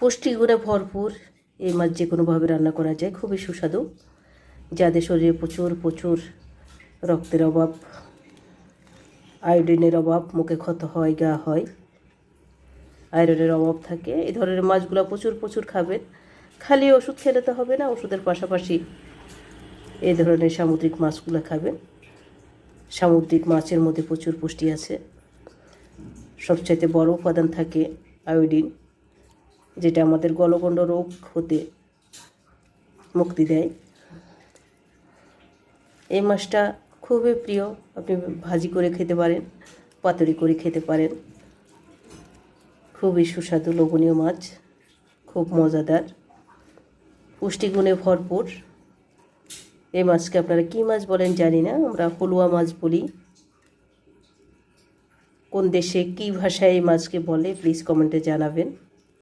পুষ্টিগুণে ভরপুর এই মাছ যে কোনোভাবে রান্না করা যায়, খুবই সুস্বাদু। যাদের শরীরে প্রচুর প্রচুর রক্তের অভাব, আয়োডিনের অভাব, মুখে ক্ষত হয়, গা হয়, আয়রনের অভাব থাকে, এই ধরনের মাছগুলো প্রচুর প্রচুর খাবেন। খালি ওষুধ খেলে তো হবে না, ওষুধের পাশাপাশি এই ধরনের সামুদ্রিক মাছগুলো খাবেন। সামুদ্রিক মাছের মধ্যে প্রচুর পুষ্টি আছে। সবচাইতে বড় উপাদান থাকে আয়োডিন, যেটা আমাদের গলগণ্ড রোগ হতে মুক্তি দেয়। এই মাছটা খুবই প্রিয়, আপনি ভাজি করে খেতে পারেন, পাতুরি করে খেতে পারেন। খুবই সুস্বাদু লোভনীয় মাছ, খুব মজাদার, পুষ্টিগুণে ভরপুর। এই মাছকে আপনারা কী মাছ বলেন জানি না, আমরা হলুয়া মাছ বলি। কোন দেশে কী ভাষায় এই মাছকে বলে প্লিজ কমেন্টে জানাবেন।